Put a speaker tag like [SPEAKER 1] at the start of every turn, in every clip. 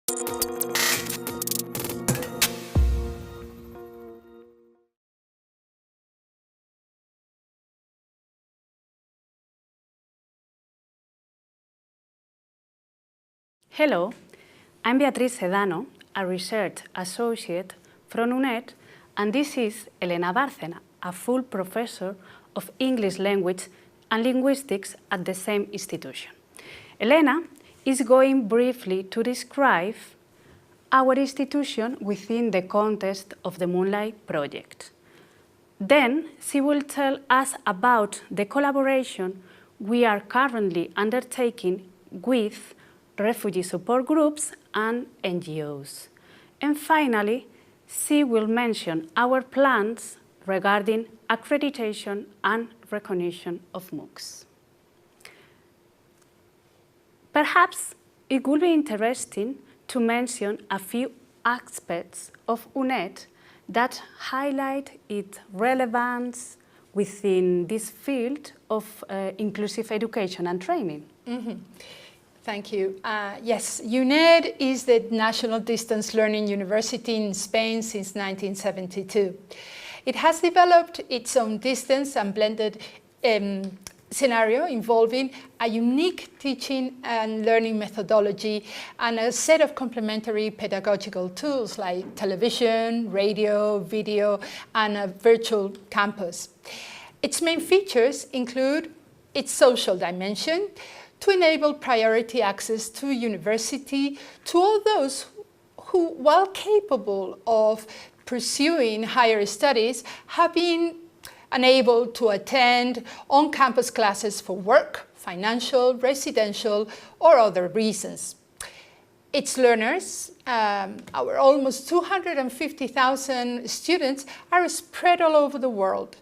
[SPEAKER 1] Hello, I'm Beatriz Sedano, a research associate from UNED, and this is Elena Bárcena, a full professor of English language and linguistics at the same institution. Elena is going briefly to describe our institution within the context of the Moonlight project. Then she will tell us about the collaboration we are currently undertaking with refugee support groups and NGOs. And finally, she will mention our plans regarding accreditation and recognition of MOOCs. Perhaps it would be interesting to mention a few aspects of UNED that highlight its relevance within this field of inclusive education and training.
[SPEAKER 2] Mm-hmm. Thank you. Yes, UNED is the National Distance Learning University in Spain since 1972. It has developed its own distance and blended scenario involving a unique teaching and learning methodology and a set of complementary pedagogical tools like television, radio, video, and a virtual campus. Its main features include its social dimension, to enable priority access to university to all those who, while capable of pursuing higher studies, have been unable to attend on-campus classes for work, financial, residential, or other reasons. Its learners, our almost 250,000 students, are spread all over the world,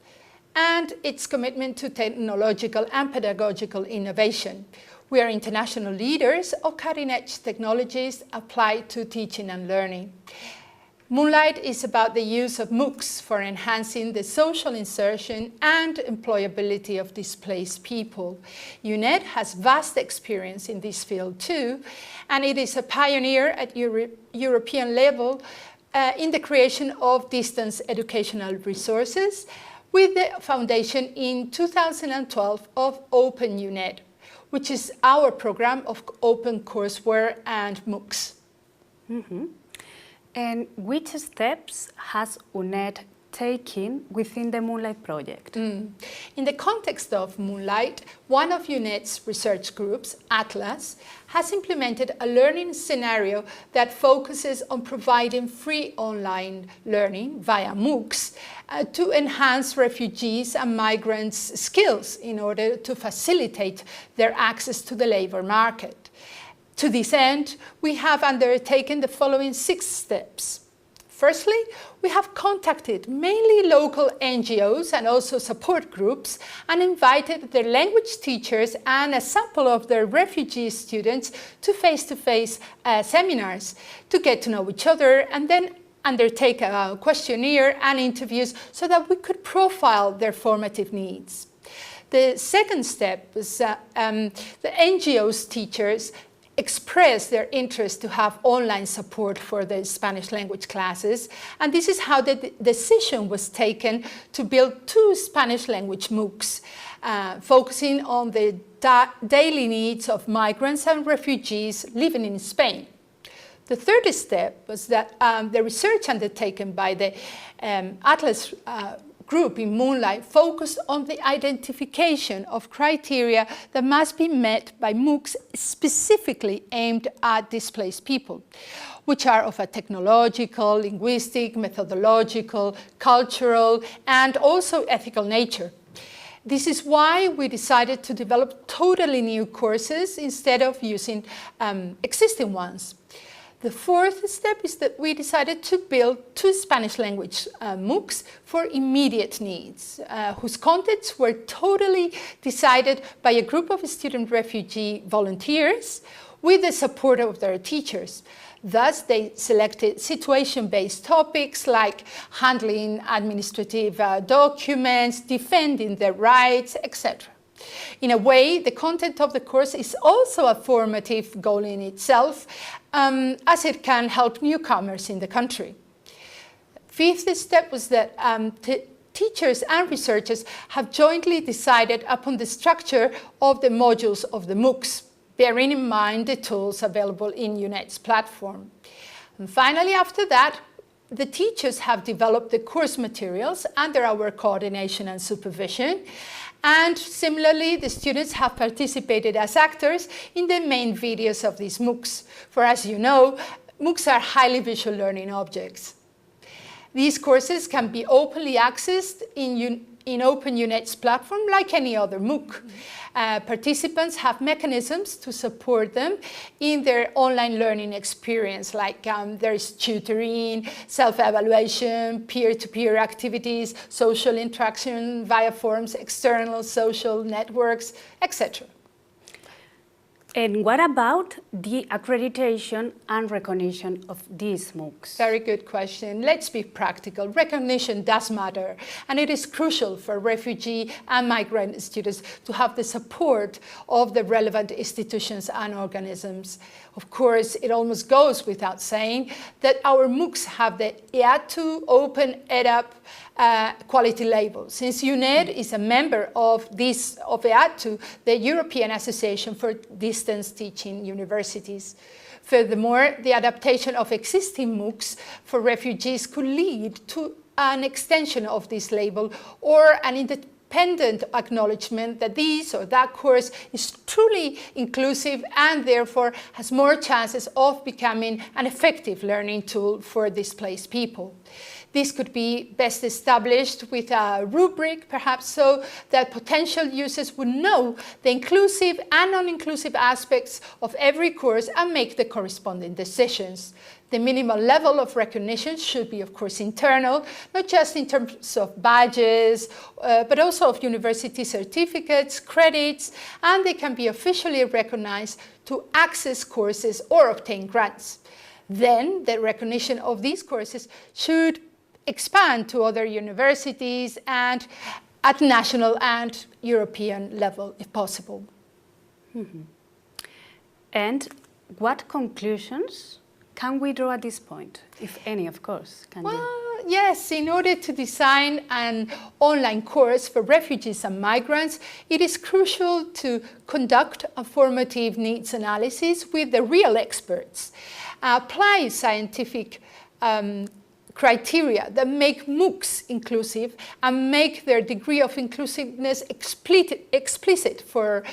[SPEAKER 2] and its commitment to technological and pedagogical innovation. We are international leaders of cutting-edge technologies applied to teaching and learning. Moonlight is about the use of MOOCs for enhancing the social insertion and employability of displaced people. UNED has vast experience in this field too, and it is a pioneer at European level in the creation of distance educational resources, with the foundation in 2012 of Open UNED, which is our program of open courseware and MOOCs.
[SPEAKER 1] Mm-hmm. And which steps has UNED taken within the Moonlight project?
[SPEAKER 2] In the context of Moonlight, one of UNED's research groups, Atlas, has implemented a learning scenario that focuses on providing free online learning via MOOCs to enhance refugees and migrants' skills in order to facilitate their access to the labor market. To this end, we have undertaken the following 6 steps. Firstly, we have contacted mainly local NGOs and also support groups and invited their language teachers and a sample of their refugee students to face-to-face seminars to get to know each other and then undertake a questionnaire and interviews so that we could profile their formative needs. The second step was the NGOs teachers expressed their interest to have online support for the Spanish language classes, and this is how the decision was taken to build 2 Spanish language MOOCs, focusing on the daily needs of migrants and refugees living in Spain. The third step was that the research undertaken by the Atlas group in Moonlight focused on the identification of criteria that must be met by MOOCs specifically aimed at displaced people, which are of a technological, linguistic, methodological, cultural, and also ethical nature. This is why we decided to develop totally new courses instead of using existing ones. The fourth step is that we decided to build 2 Spanish language MOOCs for immediate needs, whose contents were totally decided by a group of student refugee volunteers with the support of their teachers. Thus, they selected situation-based topics like handling administrative documents, defending their rights, etc. In a way, the content of the course is also a formative goal in itself, as it can help newcomers in the country. Fifth step was that teachers and researchers have jointly decided upon the structure of the modules of the MOOCs, bearing in mind the tools available in UNED's platform. And finally, after that, the teachers have developed the course materials under our coordination and supervision. And similarly, the students have participated as actors in the main videos of these MOOCs. For as you know, MOOCs are highly visual learning objects. These courses can be openly accessed in Open UNED's platform like any other MOOC. Participants have mechanisms to support them in their online learning experience, like there is tutoring, self-evaluation, peer-to-peer activities, social interaction via forums, external social networks, etc.
[SPEAKER 1] And what about the accreditation and recognition of these MOOCs?
[SPEAKER 2] Very good question. Let's be practical. Recognition does matter, and it is crucial for refugee and migrant students to have the support of the relevant institutions and organisms. Of course, it almost goes without saying that our MOOCs have the EATU Open EDUP quality label, since UNED is a member of EATU, the European Association for Distance Teaching Universities. Furthermore, the adaptation of existing MOOCs for refugees could lead to an extension of this label or an independent acknowledgement that this or that course is truly inclusive and therefore has more chances of becoming an effective learning tool for displaced people. This could be best established with a rubric, perhaps, so that potential users would know the inclusive and non-inclusive aspects of every course and make the corresponding decisions. The minimal level of recognition should be, of course, internal, not just in terms of badges, but also of university certificates, credits, and they can be officially recognized to access courses or obtain grants. Then the recognition of these courses should expand to other universities and at national and European level, if possible.
[SPEAKER 1] Mm-hmm. And what conclusions can we draw at this point, if any, of course?
[SPEAKER 2] Yes, in order to design an online course for refugees and migrants, it is crucial to conduct a formative needs analysis with the real experts, apply scientific criteria that make MOOCs inclusive and make their degree of inclusiveness explicit for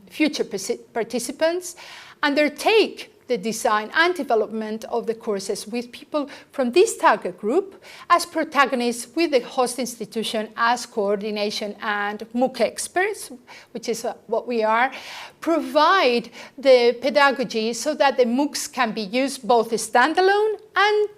[SPEAKER 2] future participants, undertake the design and development of the courses with people from this target group as protagonists, with the host institution as coordination and MOOC experts, which is what we are, provide the pedagogy so that the MOOCs can be used both standalone and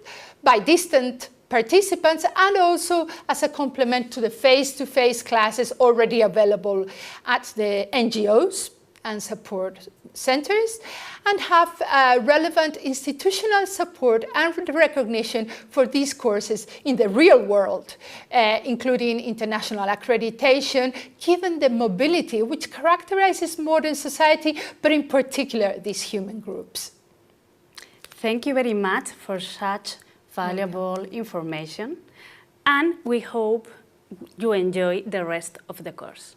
[SPEAKER 2] by distant participants, and also as a complement to the face-to-face classes already available at the NGOs and support centers, and have relevant institutional support and recognition for these courses in the real world, including international accreditation, given the mobility which characterizes modern society, but in particular these human groups.
[SPEAKER 1] Thank you very much for such valuable information, and we hope you enjoy the rest of the course.